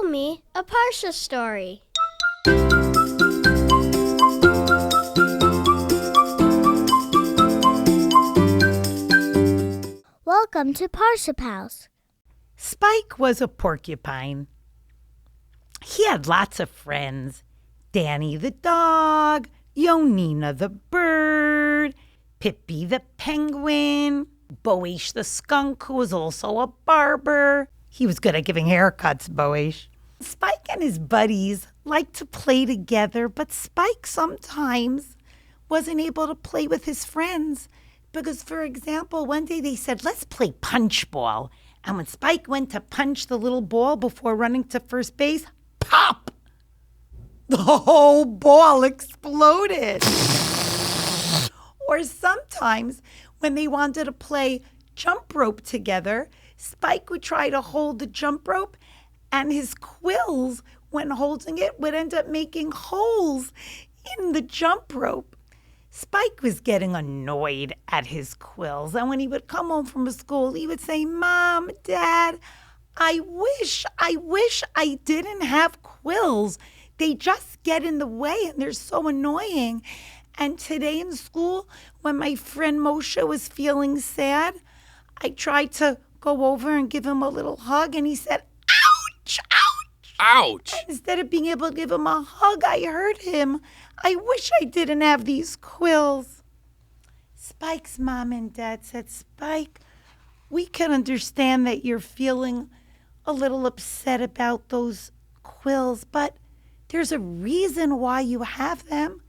me a Parsha story. Welcome to Parsha Pals. Spike was a porcupine. He had lots of friends. Danny the dog, Yonina the bird, Pippi the penguin, Boish the skunk, who was also a barber. He was good at giving haircuts, Boish. Spike and his buddies liked to play together, but Spike sometimes wasn't able to play with his friends because, for example, one day they said, let's play punch ball. And when Spike went to punch the little ball before running to first base, pop! The whole ball exploded. Or sometimes when they wanted to play jump rope together, Spike would try to hold the jump rope, and his quills, when holding it, would end up making holes in the jump rope. Spike was getting annoyed at his quills, and when he would come home from school, he would say, Mom, Dad, I wish I didn't have quills. They just get in the way, and they're so annoying. And today in school, when my friend Moshe was feeling sad, I tried to go over and give him a little hug, and he said, ouch, ouch. Ouch. And instead of being able to give him a hug, I hurt him. I wish I didn't have these quills. Spike's mom and dad said, Spike, we can understand that you're feeling a little upset about those quills, but there's a reason why you have them.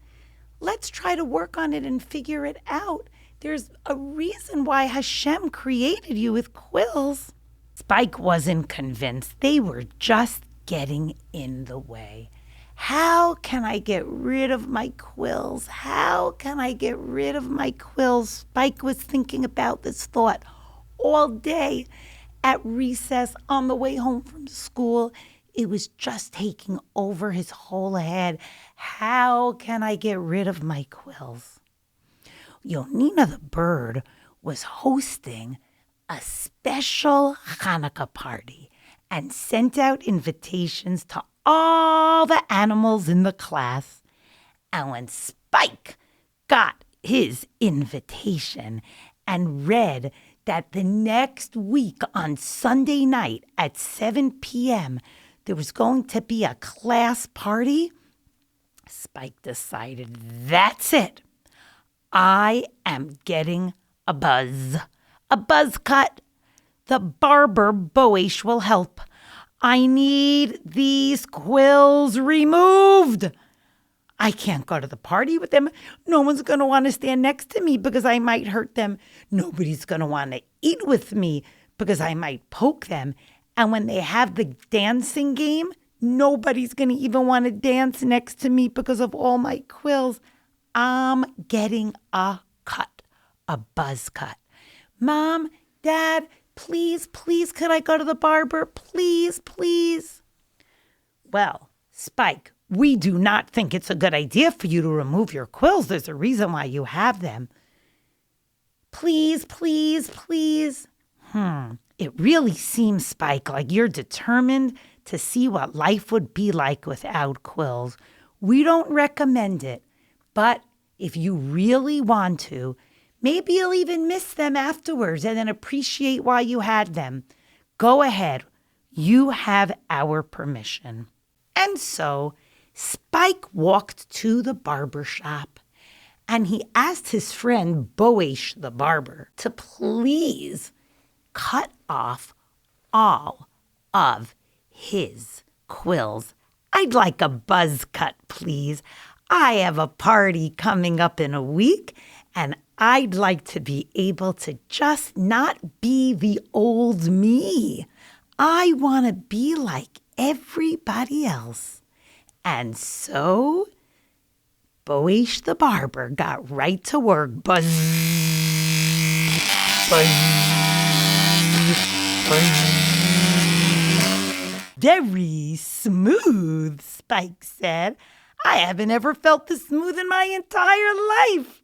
Let's try to work on it and figure it out. There's a reason why Hashem created you with quills. Spike wasn't convinced. They were just getting in the way. How can I get rid of my quills? How can I get rid of my quills? Spike was thinking about this thought all day. At recess, on the way home from school, it was just taking over his whole head. How can I get rid of my quills? Yonina the bird was hosting a special Hanukkah party and sent out invitations to all the animals in the class. And when Spike got his invitation and read that the next week on Sunday night at 7 p.m., there was going to be a class party, Spike decided, that's it. I am getting a buzz cut. The barber Boish will help. I need these quills removed. I can't go to the party with them. No one's going to want to stand next to me because I might hurt them. Nobody's going to want to eat with me because I might poke them. And when they have the dancing game, nobody's going to even want to dance next to me because of all my quills. I'm getting a cut, a buzz cut. Mom, Dad, please, could I go to the barber? Please. Well, Spike, we do not think it's a good idea for you to remove your quills. There's a reason why you have them. Please. It really seems, Spike, like you're determined to see what life would be like without quills. We don't recommend it, but if you really want to, maybe you'll even miss them afterwards and then appreciate why you had them. Go ahead. You have our permission. And so Spike walked to the barber shop and he asked his friend Boish the barber to please cut off all of his quills. I'd like a buzz cut, please. I have a party coming up in a week, and I'd like to be able to just not be the old me. I want to be like everybody else. And so Boish the barber got right to work. Buzz. Very smooth, Spike said. I haven't ever felt this smooth in my entire life.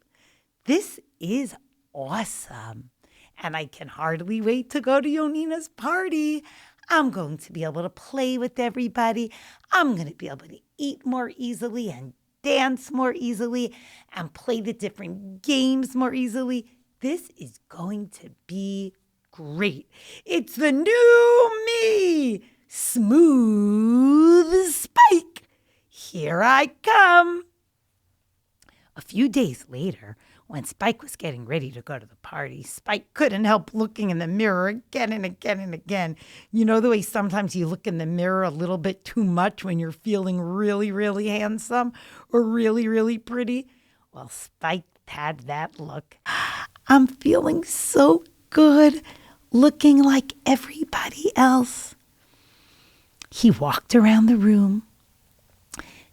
This is awesome. And I can hardly wait to go to Yonina's party. I'm going to be able to play with everybody. I'm going to be able to eat more easily and dance more easily and play the different games more easily. This is going to be great. It's the new me, Smooth Spike. Here I come. A few days later, when Spike was getting ready to go to the party, Spike couldn't help looking in the mirror again and again and again. You know the way sometimes you look in the mirror a little bit too much when you're feeling really, really handsome or really, really pretty? Well, Spike had that look. I'm feeling so good, looking like everybody else. He walked around the room,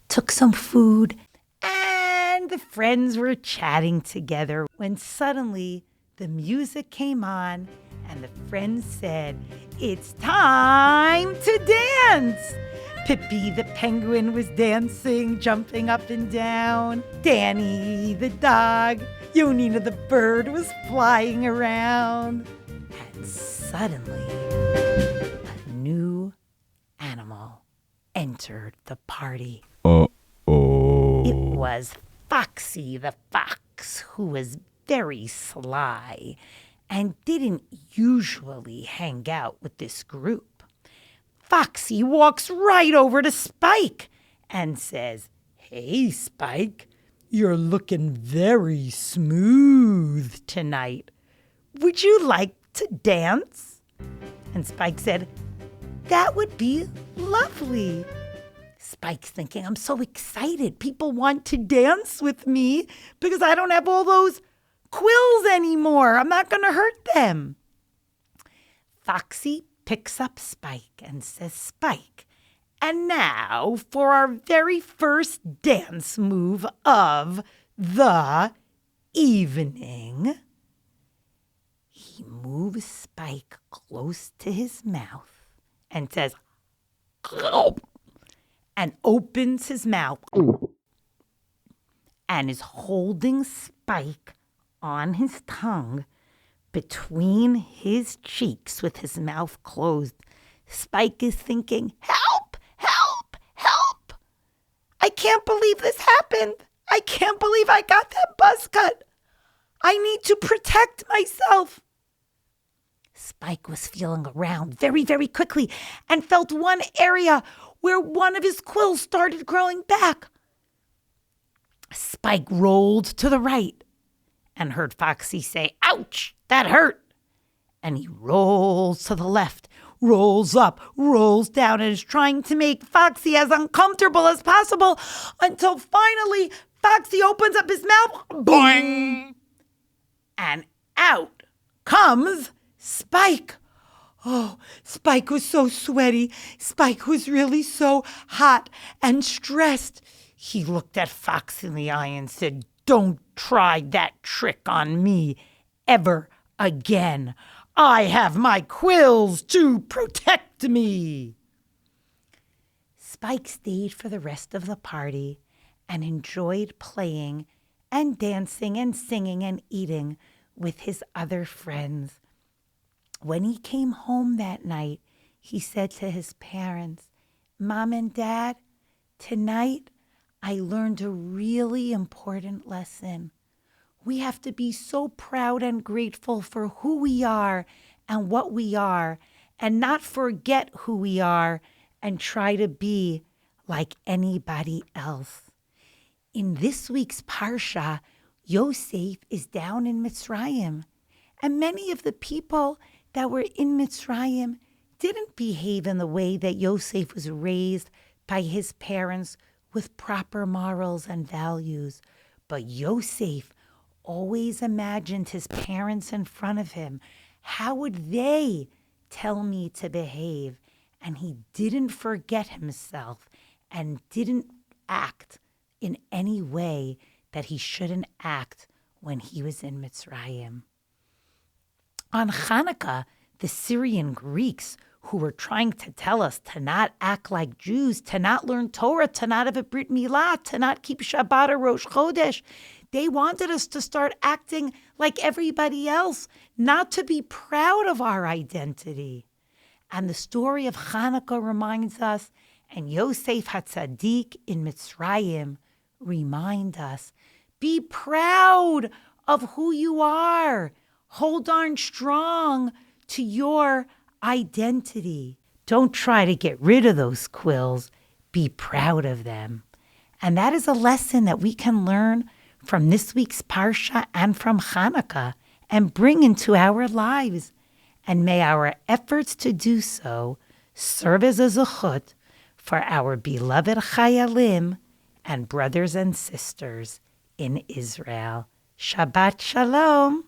took some food, and the friends were chatting together when suddenly the music came on and the friends said, "It's time to dance." Pippi the penguin was dancing, jumping up and down. Danny the dog, Yonina the bird was flying around. And suddenly, a new animal entered the party. It was Foxy the fox, who was very sly and didn't usually hang out with this group. Foxy walks right over to Spike and says, "Hey, Spike, you're looking very smooth tonight. Would you like to dance?" And Spike said, "That would be lovely." Spike's thinking, I'm so excited. People want to dance with me because I don't have all those quills anymore. I'm not going to hurt them. Foxy picks up Spike and says, "Spike, and now for our very first dance move of the evening." He moves Spike close to his mouth and says, "Gulp," and opens his mouth and is holding Spike on his tongue between his cheeks with his mouth closed. Spike is thinking, "Help, help, help. I can't believe this happened. I can't believe I got that buzz cut. I need to protect myself." Spike was feeling around very, very quickly and felt one area where one of his quills started growing back. Spike rolled to the right and heard Foxy say, "Ouch, that hurt." And he rolls to the left, rolls up, rolls down, and is trying to make Foxy as uncomfortable as possible until finally Foxy opens up his mouth, boing, and out comes Spike. Oh, Spike was so sweaty. Spike was really so hot and stressed. He looked at Foxy in the eye and said, "Don't try that trick on me ever again. I have my quills to protect me." Spike stayed for the rest of the party and enjoyed playing and dancing and singing and eating with his other friends. When he came home that night, he said to his parents, "Mom and Dad, tonight I learned a really important lesson. We have to be so proud and grateful for who we are and what we are, and not forget who we are and try to be like anybody else." In this week's Parsha, Yosef is down in Mitzrayim, and many of the people that were in Mitzrayim didn't behave in the way that Yosef was raised by his parents with proper morals and values. But Yosef always imagined his parents in front of him. How would they tell me to behave? And he didn't forget himself and didn't act in any way that he shouldn't act when he was in Mitzrayim. On Hanukkah, the Syrian Greeks who were trying to tell us to not act like Jews, to not learn Torah, to not have a Brit Milah, to not keep Shabbat or Rosh Chodesh, they wanted us to start acting like everybody else, not to be proud of our identity. And the story of Hanukkah reminds us, and Yosef HaTzadik in Mitzrayim remind us, be proud of who you are. Hold on strong to your identity. Don't try to get rid of those quills. Be proud of them. And that is a lesson that we can learn from this week's Parsha and from Hanukkah and bring into our lives. And may our efforts to do so serve as a zechut for our beloved Chayalim and brothers and sisters in Israel. Shabbat Shalom.